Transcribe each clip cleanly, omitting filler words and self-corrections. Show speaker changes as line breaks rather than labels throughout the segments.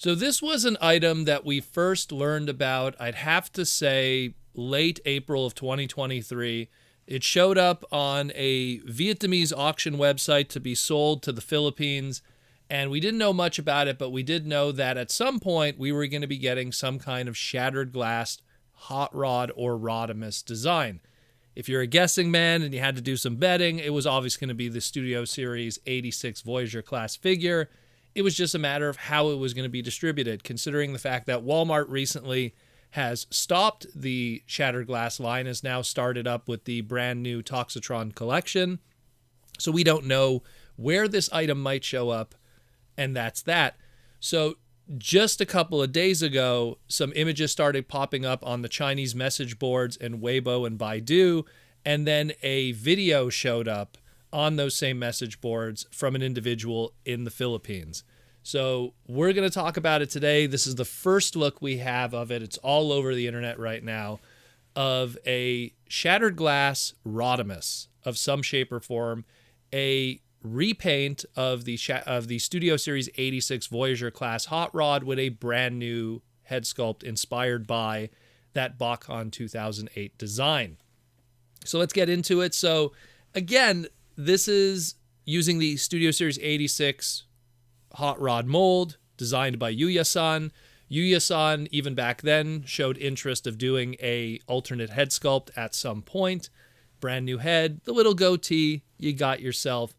So this was an item that we first learned about, I'd have to say, late April of 2023. It showed up on a Vietnamese auction website to be sold to the Philippines, and we didn't know much about it, but we did know that at some point we were going to be getting some kind of shattered glass hot rod or Rodimus design. If you're a guessing man and you had to do some betting, it was obviously going to be the Studio Series 86 Voyager class figure. It was just a matter of how it was going to be distributed, considering the fact that Walmart recently has stopped the Shattered Glass line, has now started up with the brand new Toxitron collection. So we don't know where this item might show up, and that's that. So just a couple of days ago, some images started popping up on the Chinese message boards and Weibo and Baidu, and then a video showed up on those same message boards from an individual in the Philippines. So we're going to talk about it today. This is the first look we have of it. It's all over the internet right now, of a shattered glass Rodimus of some shape or form, a repaint of the Studio Series 86 Voyager Class Hot Rod with a brand new head sculpt inspired by that Botcon 2008 design. So let's get into it. So again, this is using the Studio Series 86 hot rod mold designed by Yuya-san. Yuya-san, even back then, showed interest of doing a alternate head sculpt at some point. Brand new head, the little goatee, you got yourself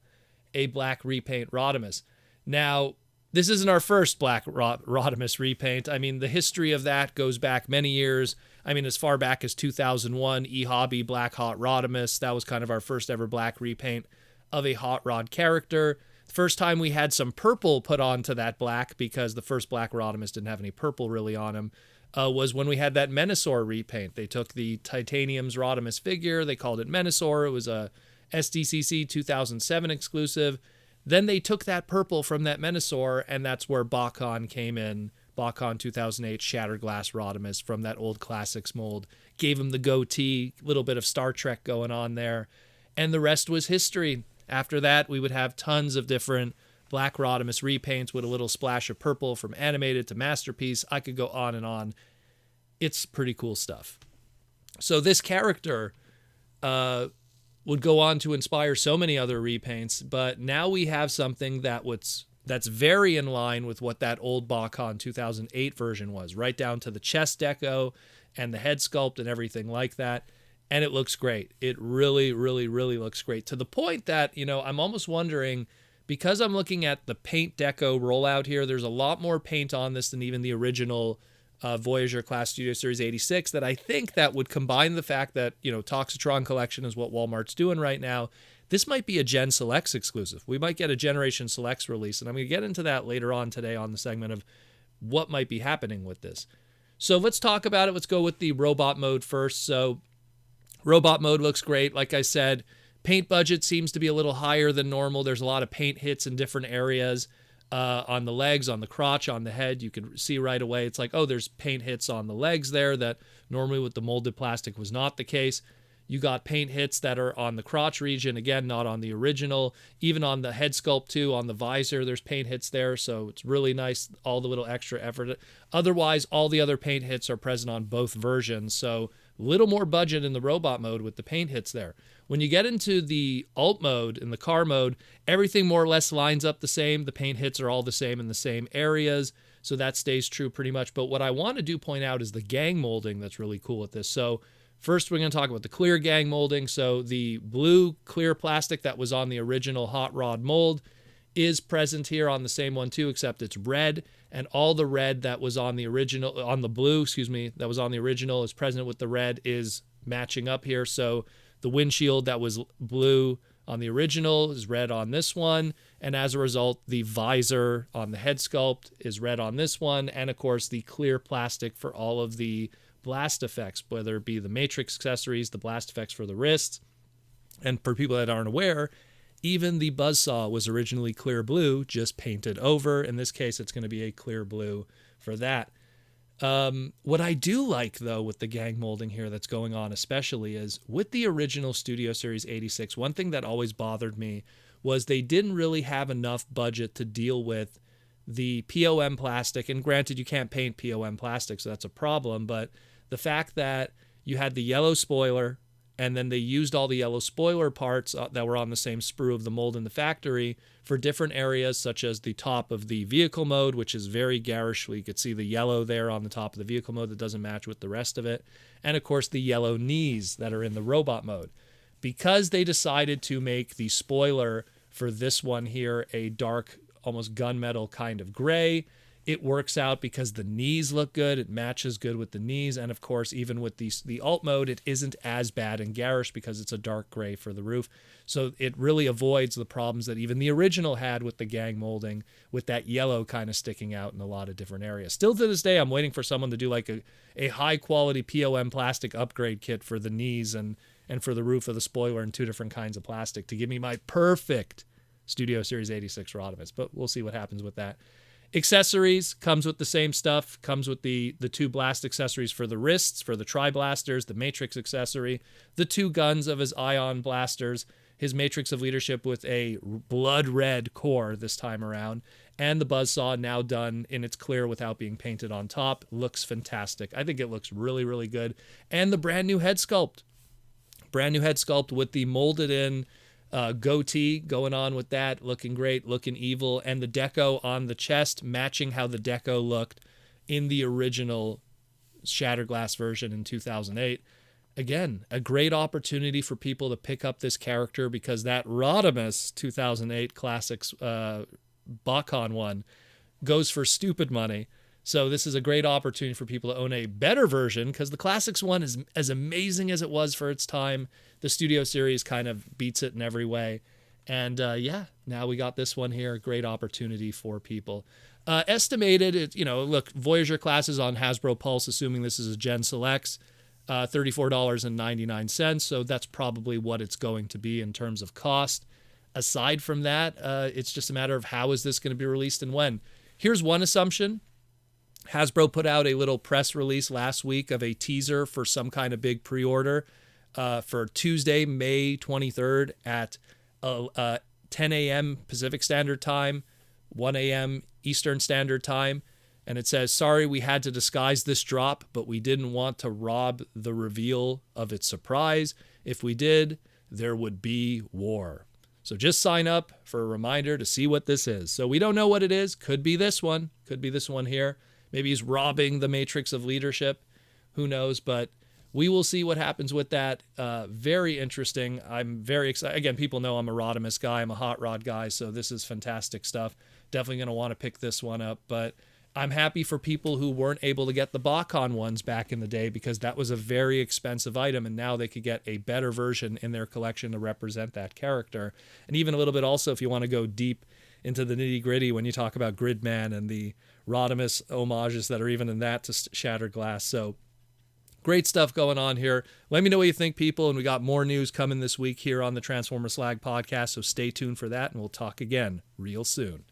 a black repaint Rodimus. Now, this isn't our first black Rodimus repaint. I mean, the history of that goes back many years. I mean, as far back as 2001, E-Hobby Black Hot Rodimus. That was kind of our first ever black repaint of a hot rod character. The first time we had some purple put onto that black, because the first black Rodimus didn't have any purple really on him, was when we had that Menasor repaint. They took the Titanium's Rodimus figure, they called it Menasor. It was a SDCC 2007 exclusive. Then they took that purple from that Menasor, and that's where Botcon came in. Botcon 2008 Shattered Glass Rodimus from that old classics mold. Gave him the goatee, little bit of Star Trek going on there. And the rest was history. After that, we would have tons of different black Rodimus repaints with a little splash of purple, from animated to masterpiece. I could go on and on. It's pretty cool stuff. So this character would go on to inspire so many other repaints, but now we have something that's very in line with what that old Botcon 2008 version was, right down to the chest deco and the head sculpt and everything like that. And it looks great. It really, really, really looks great, to the point that, I'm almost wondering, because I'm looking at the paint deco rollout here, there's a lot more paint on this than even the original Voyager Class Studio Series 86, that I think that would combine the fact that, Toxitron collection is what Walmart's doing right now. This might be a Gen Selects exclusive. We might get a Generation Selects release, and I'm going to get into that later on today on the segment of what might be happening with this. So let's talk about it. Let's go with the robot mode first. So robot mode looks great. Like I said, paint budget seems to be a little higher than normal. There's a lot of paint hits in different areas. On the legs, on the crotch, on the head, you can see right away. It's like, oh, there's paint hits on the legs there that normally with the molded plastic was not the case. You got paint hits that are on the crotch region, again, not on the original. Even on the head sculpt too, on the visor, there's paint hits there, so it's really nice, all the little extra effort. Otherwise, all the other paint hits are present on both versions, so a little more budget in the robot mode with the paint hits there. When you get into the alt mode, in the car mode, everything more or less lines up the same. The paint hits are all the same in the same areas, so that stays true pretty much. But what I want to point out is the gang molding that's really cool with this. So first, we're going to talk about the clear gang molding. So the blue clear plastic that was on the original hot rod mold is present here on the same one too, except it's red, and all the red that was on the original, on the blue, that was on the original is present with the red is matching up here. So the windshield that was blue on the original is red on this one, and as a result, the visor on the head sculpt is red on this one, and of course the clear plastic for all of the blast effects, whether it be the matrix accessories, the blast effects for the wrists, and for people that aren't aware, even the buzzsaw was originally clear blue, just painted over. In this case, it's going to be a clear blue for that. What I do like, though, with the gang molding here that's going on especially is with the original Studio Series 86, one thing that always bothered me was they didn't really have enough budget to deal with the POM plastic, and granted you can't paint POM plastic, so that's a problem, but the fact that you had the yellow spoiler, and then they used all the yellow spoiler parts that were on the same sprue of the mold in the factory for different areas, such as the top of the vehicle mode, which is very garish. You could see the yellow there on the top of the vehicle mode that doesn't match with the rest of it. And of course, the yellow knees that are in the robot mode. Because they decided to make the spoiler for this one here a dark, almost gunmetal kind of gray, it works out because the knees look good. It matches good with the knees. And of course, even with the alt mode, it isn't as bad and garish because it's a dark gray for the roof. So it really avoids the problems that even the original had with the gang molding, with that yellow kind of sticking out in a lot of different areas. Still to this day, I'm waiting for someone to do like a high quality POM plastic upgrade kit for the knees and for the roof of the spoiler in 2 different kinds of plastic to give me my perfect Studio Series 86 Rodimus. But we'll see what happens with that. Accessories comes with the same stuff, comes with the 2 blast accessories for the wrists, for the tri-blasters, the matrix accessory, the 2 guns of his ion blasters, his matrix of leadership with a blood red core this time around, and the buzzsaw now done in its clear without being painted on top. Looks fantastic. I think it looks really, really good. And the brand new head sculpt. Brand new head sculpt with the molded in goatee going on with that, looking great, looking evil, and the deco on the chest matching how the deco looked in the original Shattered Glass version in 2008. Again, a great opportunity for people to pick up this character because that Rodimus 2008 Classics Botcon one goes for stupid money. So this is a great opportunity for people to own a better version because the Classics one is as amazing as it was for its time. The Studio Series kind of beats it in every way. And yeah, now we got this one here. Great opportunity for people. Estimated, look, Voyager Class is on Hasbro Pulse, assuming this is a Gen Selects, $34.99. So that's probably what it's going to be in terms of cost. Aside from that, it's just a matter of how is this going to be released and when. Here's one assumption. Hasbro put out a little press release last week of a teaser for some kind of big pre-order for Tuesday, May 23rd at 10 a.m. Pacific Standard Time, 1 a.m. Eastern Standard Time. And it says, sorry, we had to disguise this drop, but we didn't want to rob the reveal of its surprise. If we did, there would be war. So just sign up for a reminder to see what this is. So we don't know what it is. Could be this one. Could be this one here. Maybe he's robbing the matrix of leadership. Who knows? But we will see what happens with that. Very interesting. I'm very excited. Again, people know I'm a Rodimus guy. I'm a hot rod guy. So this is fantastic stuff. Definitely going to want to pick this one up. But I'm happy for people who weren't able to get the Botcon ones back in the day because that was a very expensive item. And now they could get a better version in their collection to represent that character. And even a little bit also, if you want to go deep into the nitty gritty when you talk about Gridman and the Rodimus homages that are even in that to Shattered Glass. So great stuff going on here. Let me know what you think, people. And we got more news coming this week here on the Transformer Slag podcast. So stay tuned for that and we'll talk again real soon.